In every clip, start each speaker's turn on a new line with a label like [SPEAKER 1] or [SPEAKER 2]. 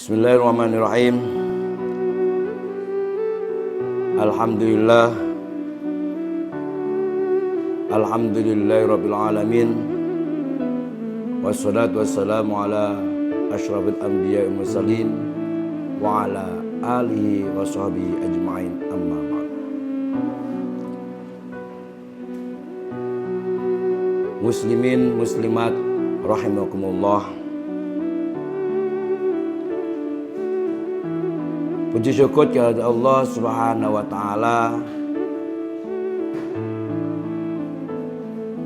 [SPEAKER 1] Bismillahirrahmanirrahim. Alhamdulillah. Alhamdulillahirabbil alamin. Wassalatu wassalamu ala asyrafil anbiya'i wal mursalin wa ala alihi wa sahbihi ajma'in, amma ba'd. Muslimin muslimat rahimakumullah. Puji syukur kepada Allah Subhanahu wa taala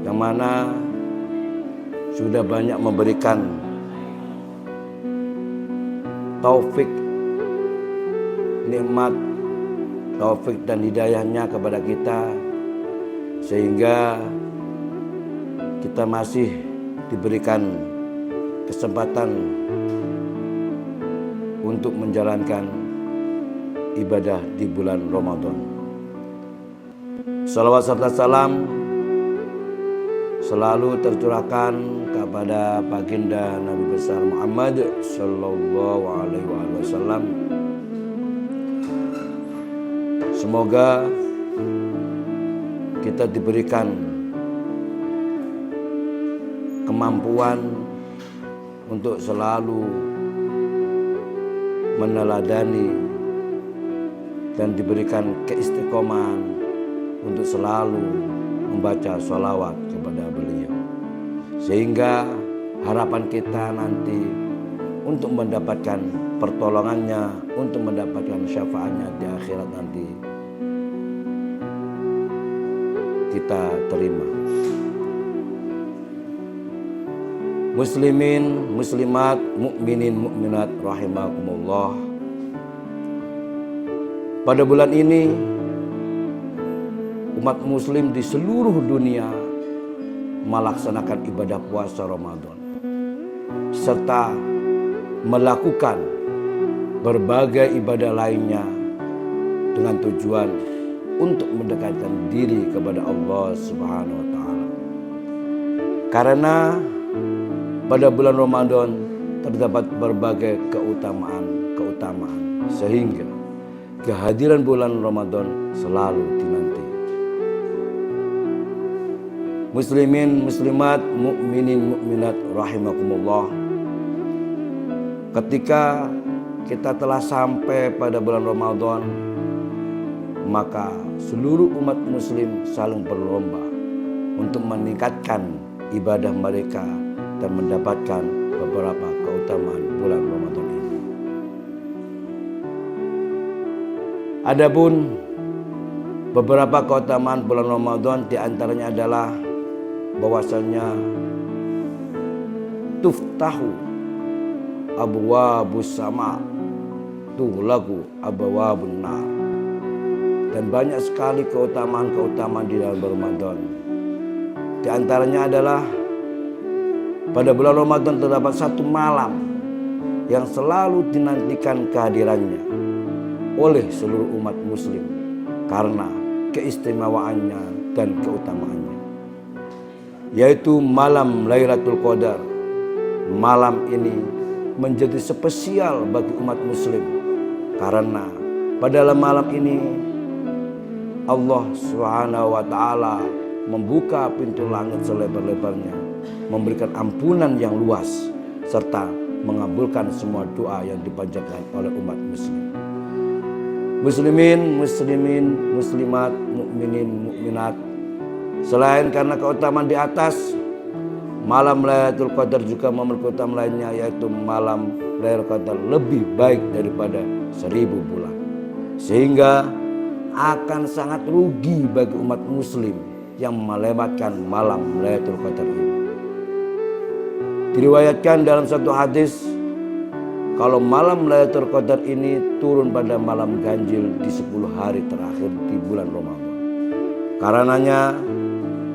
[SPEAKER 1] yang mana sudah banyak memberikan taufik, nikmat, taufik dan hidayahnya kepada kita, sehingga kita masih diberikan kesempatan untuk menjalankan ibadah di bulan Ramadan. Salawat serta salam selalu tercurahkan kepada baginda Nabi besar Muhammad sallallahu alaihi wasallam. Semoga kita diberikan kemampuan untuk selalu meneladani dan diberikan keistiqomahan untuk selalu membaca sholawat kepada beliau, sehingga harapan kita nanti untuk mendapatkan pertolongannya, untuk mendapatkan syafaatnya di akhirat nanti kita terima. Muslimin, muslimat, mukminin, mukminat rahimakumullah. Pada bulan ini umat muslim di seluruh dunia melaksanakan ibadah puasa Ramadan serta melakukan berbagai ibadah lainnya dengan tujuan untuk mendekatkan diri kepada Allah Subhanahu wa taala. Karena pada bulan Ramadan terdapat berbagai keutamaan, sehingga kehadiran bulan Ramadan selalu dinanti. Muslimin, muslimat, mukminin, mukminat rahimakumullah. Ketika kita telah sampai pada bulan Ramadan, maka seluruh umat muslim saling berlomba untuk meningkatkan ibadah mereka dan mendapatkan beberapa keutamaan bulan Ramadan ini. Adapun beberapa keutamaan bulan Ramadan diantaranya adalah bahwasanya tuftahu abwabus sama, tughlaqu abwabun nar. Dan banyak sekali keutamaan-keutamaan di dalam Ramadan. Di antaranya adalah pada bulan Ramadan terdapat satu malam yang selalu dinantikan kehadirannya oleh seluruh umat muslim karena keistimewaannya dan keutamaannya, yaitu malam Lailatul Qadar. Malam ini menjadi spesial bagi umat muslim karena pada malam ini Allah Subhanahu wa taala membuka pintu langit selebar-lebarnya, memberikan ampunan yang luas serta mengabulkan semua doa yang dipanjatkan oleh umat muslim. Muslimin, muslimat, mukminin, mukminat. Selain karena keutamaan di atas, malam Lailatul Qadar juga memiliki keutamaan lainnya, yaitu malam Lailatul Qadar lebih baik daripada 1000 bulan. Sehingga akan sangat rugi bagi umat muslim yang melewatkan malam Lailatul Qadar ini. Diriwayatkan dalam satu hadis, kalau malam Lailatul Qadar ini turun pada malam ganjil di 10 hari terakhir di bulan Ramadan. Karenanya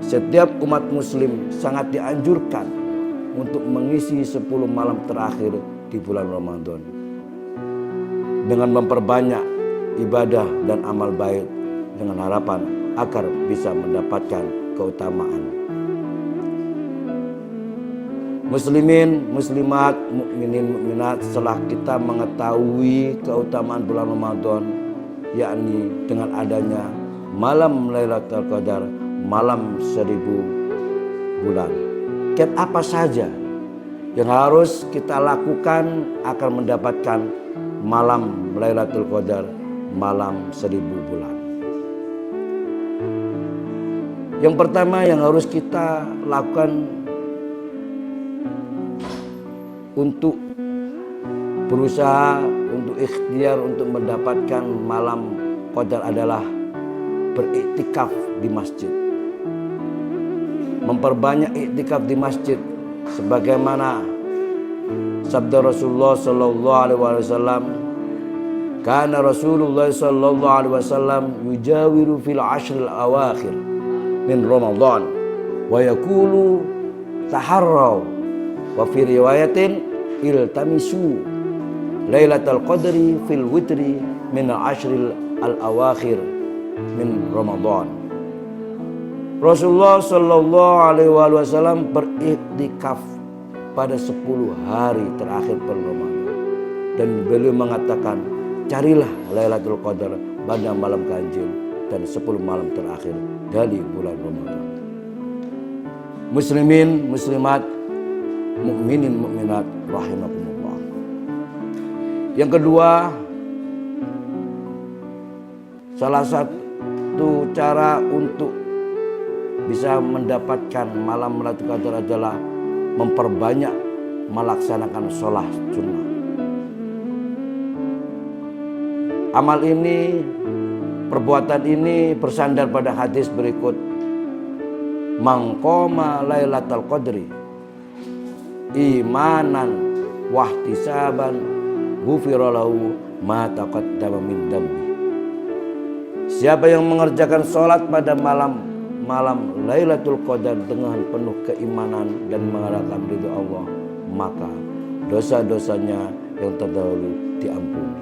[SPEAKER 1] setiap umat muslim sangat dianjurkan untuk mengisi 10 malam terakhir di bulan Ramadan dengan memperbanyak ibadah dan amal baik dengan harapan agar bisa mendapatkan keutamaan. Muslimin, muslimat, mukminin, mukminat, setelah kita mengetahui keutamaan bulan Ramadan, yakni dengan adanya malam Lailatul Qadar, malam 1000 bulan. Kiat apa saja yang harus kita lakukan agar mendapatkan malam Lailatul Qadar, malam 1000 bulan? Yang pertama yang harus kita lakukan untuk berusaha, untuk ikhtiar untuk mendapatkan malam Qadar adalah beriktikaf di masjid. Memperbanyak iktikaf di masjid sebagaimana sabda Rasulullah sallallahu alaihi wasallam, kana Rasulullah sallallahu alaihi wasallam yujawiru fil ashril awakhir min Ramadan wa yaqulu taharraw wa fi riwayatin iltamisu Lailatul Qadri fil witri min al-ashril al-awakhir min Ramadan. Rasulullah sallallahu alaihi wasallam beriktikaf pada 10 hari terakhir bulan Ramadan, dan beliau mengatakan, carilah Lailatul Qadar pada malam ganjil dan 10 malam terakhir dari bulan Ramadan. Muslimin, muslimat, mukminin, mukminat rahimakumullah. Yang kedua, salah satu cara untuk bisa mendapatkan malam Lailatul Qadar adalah memperbanyak melaksanakan sholat sunnah. Amal ini, perbuatan ini bersandar pada hadis berikut, man qoma Lailatul Qadri imanan wahtisaban ghufira lahu ma taqaddama min dambi. Siapa yang mengerjakan sholat pada malam Lailatul Qadar dengan penuh keimanan dan mengharapkan ridho Allah, maka dosa-dosanya yang terdahulu diampuni.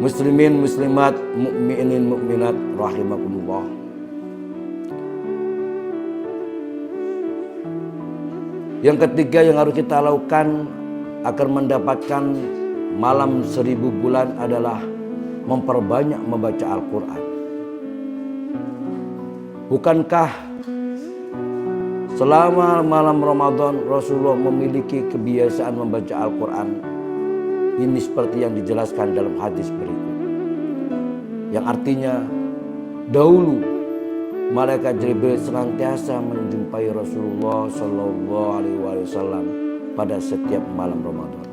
[SPEAKER 1] Muslimin, muslimat, mukminin, mukminat rahimakumullah. Yang ketiga yang harus kita lakukan agar mendapatkan malam 1000 bulan adalah memperbanyak membaca Al-Quran. Bukankah selama malam Ramadan Rasulullah memiliki kebiasaan membaca Al-Quran? Ini seperti yang dijelaskan dalam hadis berikut, yang artinya dahulu malaikat Jibril senantiasa menjumpai Rasulullah Shallallahu Alaihi Wasallam pada setiap malam Ramadan,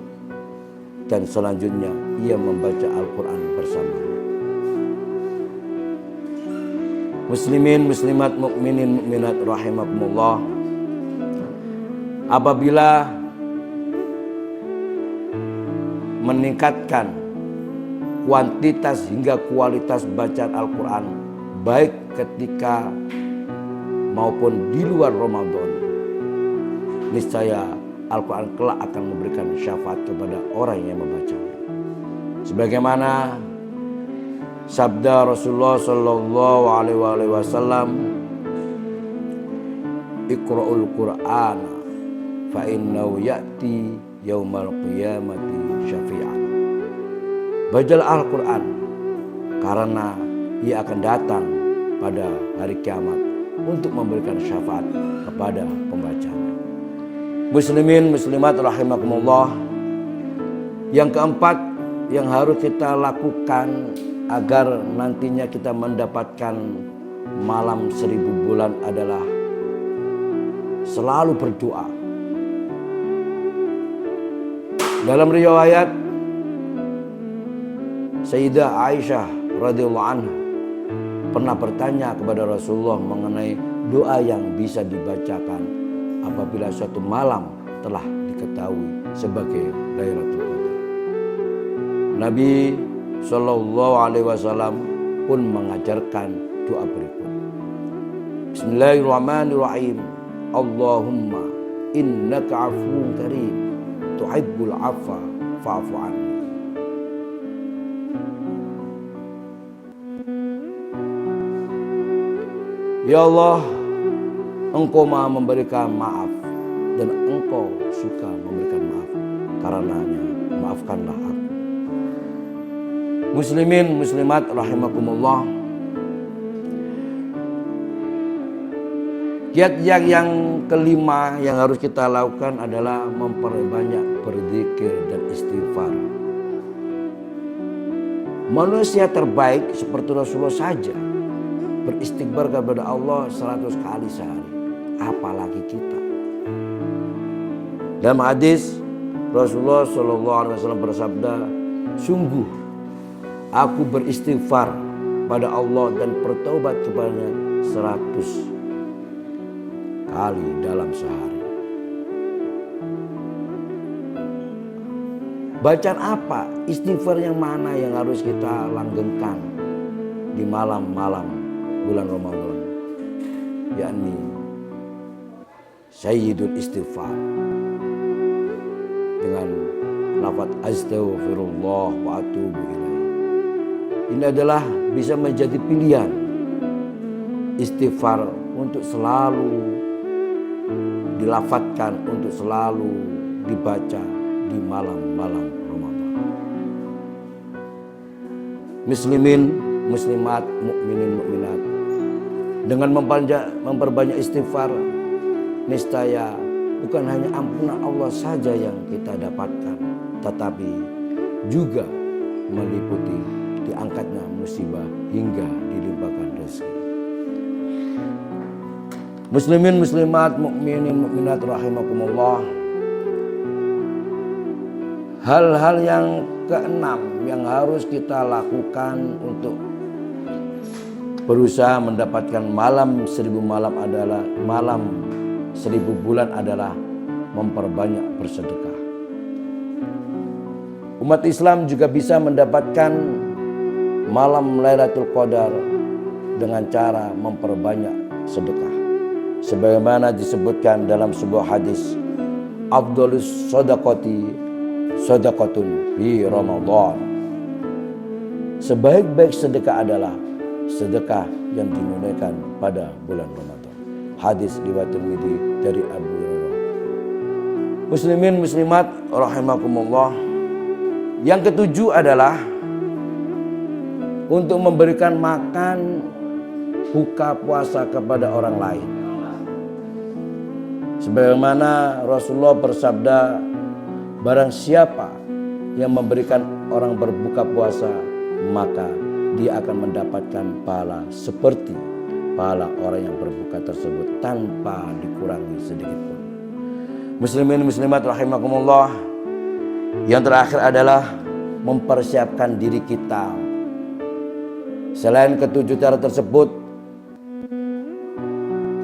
[SPEAKER 1] dan selanjutnya ia membaca Al-Quran bersama. Muslimin, muslimat, mukminin, mukminat rahimakumullah. Apabila meningkatkan kuantitas hingga kualitas bacaan Al-Quran, baik ketika maupun di luar Ramadan, niscaya Al-Quran kelak akan memberikan syafaat kepada orang yang membacanya. Sebagaimana sabda Rasulullah sallallahu alaihi wasallam, Iqra'ul Qur'an fa innahu ya'ti yaumal qiyamati syafi'an. Bacalah Al-Quran karena ia akan datang pada hari kiamat untuk memberikan syafaat kepada pembacanya. Muslimin, muslimat rahimakumullah. Yang keempat yang harus kita lakukan agar nantinya kita mendapatkan malam 1000 bulan adalah selalu berdoa. Dalam riwayat Sayyidah Aisyah radhiyallahu anha pernah bertanya kepada Rasulullah mengenai doa yang bisa dibacakan apabila suatu malam telah diketahui sebagai Lailatul Qadar. Nabi Sallallahu Alaihi Wasallam pun mengajarkan doa berikut. Bismillahirrahmanirrahim. Allahumma innaka afuwwun karim tuhibbul afwa fa'fu anni. Ya Allah, Engkau Maha memberikan maaf dan Engkau suka memberikan maaf. Karenanya maafkanlah aku. Muslimin muslimat rahimakumullah. Kiat yang kelima yang harus kita lakukan adalah memperbanyak berzikir dan istighfar. Manusia terbaik seperti Rasulullah saja beristighfar kepada Allah 100 kali sehari, apalagi kita. Dalam hadis Rasulullah SAW bersabda, sungguh aku beristighfar pada Allah dan bertaubat kepadanya 100 kali dalam sehari. Bacaan apa? Istighfar yang mana yang harus kita langgengkan di malam-malam bulan Ramadan? Yakni Sayyidul Istighfar dengan lafaz astaghfirullah wa atubu ilaih. Ini adalah bisa menjadi pilihan istighfar untuk selalu dilafadzkan, untuk selalu dibaca di malam-malam Ramadan. Muslimin, muslimat, mukminin, mukminat, dengan memperbanyak istighfar, niscaya bukan hanya ampunan Allah saja yang kita dapatkan, tetapi juga meliputi diangkatnya musibah hingga dilimpahkan rezeki. Muslimin, muslimat, mukminin, mukminat rahimakumullah. Hal-hal yang keenam yang harus kita lakukan untuk berusaha mendapatkan malam 1000 malam adalah malam 1000 bulan adalah memperbanyak bersedekah. Umat Islam juga bisa mendapatkan malam Lailatul Qadar dengan cara memperbanyak sedekah. Sebagaimana disebutkan dalam sebuah hadis, afdhalus shadaqati shadaqatun fi Ramadan. Sebaik-baik sedekah adalah sedekah yang dinunaikan pada bulan Ramadan. Hadis riwayat Tirmidzi dari Abu Hurairah. Muslimin muslimat rahimakumullah. Yang ketujuh adalah untuk memberikan makan buka puasa kepada orang lain. Sebagaimana Rasulullah bersabda, barang siapa yang memberikan orang berbuka puasa, maka dia akan mendapatkan pahala seperti pahala orang yang berbuka tersebut tanpa dikurangi sedikit pun. Muslimin muslimat rahimakumullah. Yang terakhir adalah mempersiapkan diri kita. Selain ketujuh cara tersebut,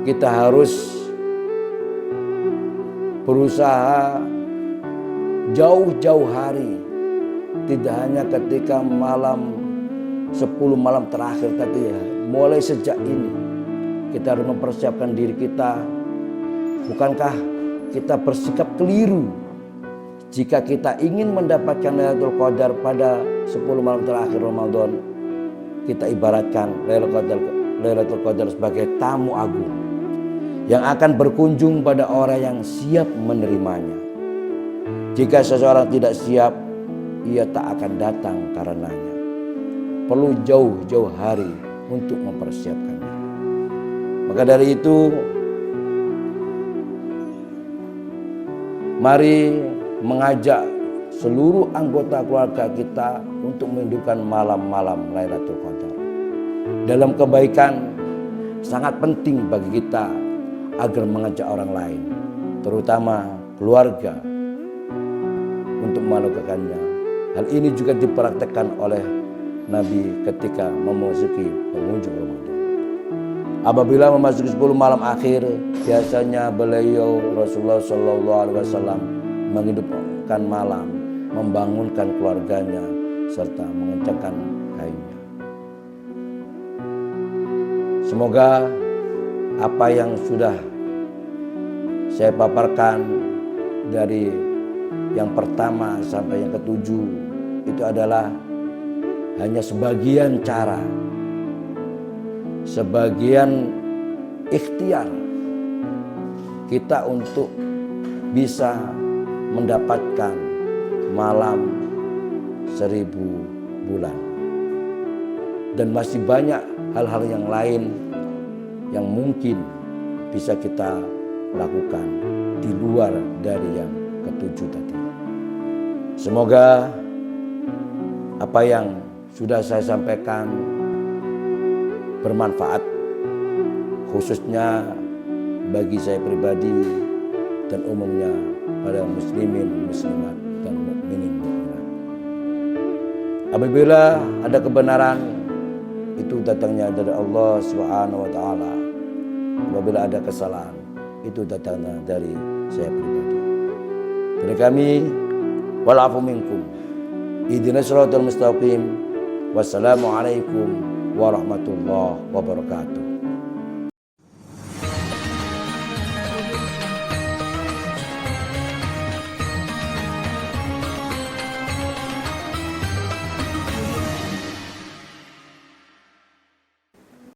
[SPEAKER 1] kita harus berusaha jauh-jauh hari, tidak hanya ketika malam 10 malam terakhir tadi ya. Mulai sejak ini kita harus mempersiapkan diri kita. Bukankah kita bersikap keliru jika kita ingin mendapatkan Lailatul Qadar pada 10 malam terakhir Ramadan? Kita ibaratkan Lailatul Qadar sebagai tamu agung yang akan berkunjung pada orang yang siap menerimanya. Jika seseorang tidak siap, ia tak akan datang karenanya. Perlu jauh-jauh hari untuk mempersiapkannya. Maka dari itu, mari mengajak seluruh anggota keluarga kita untuk menghidupkan malam-malam Lailatul Qadar. Dalam kebaikan sangat penting bagi kita agar mengajak orang lain, terutama keluarga, untuk melakukannya. Hal ini juga dipraktekkan oleh Nabi ketika memasuki penghujung Ramadan. Apabila memasuki 10 malam akhir, biasanya beliau Rasulullah SAW menghidupkan malam, membangunkan keluarganya, serta mengencangkan kainnya. Semoga apa yang sudah saya paparkan dari yang pertama sampai yang ketujuh itu adalah hanya sebagian cara, sebagian ikhtiar kita untuk bisa mendapatkan malam 1000 bulan. Dan masih banyak hal-hal yang lain yang mungkin bisa kita lakukan di luar dari yang ketujuh tadi. Semoga apa yang sudah saya sampaikan bermanfaat, khususnya bagi saya pribadi dan umumnya pada muslimin, muslimat, dan mukminin, mukminat. Apabila ada kebenaran, itu datangnya dari Allah Subhanahu wa taala. Apabila ada kesalahan, itu datangnya dari saya pribadi. Dari kami, wal afu minkum. Ihdinas shiratal mustaqim. Wassalamualaikum warahmatullahi wabarakatuh.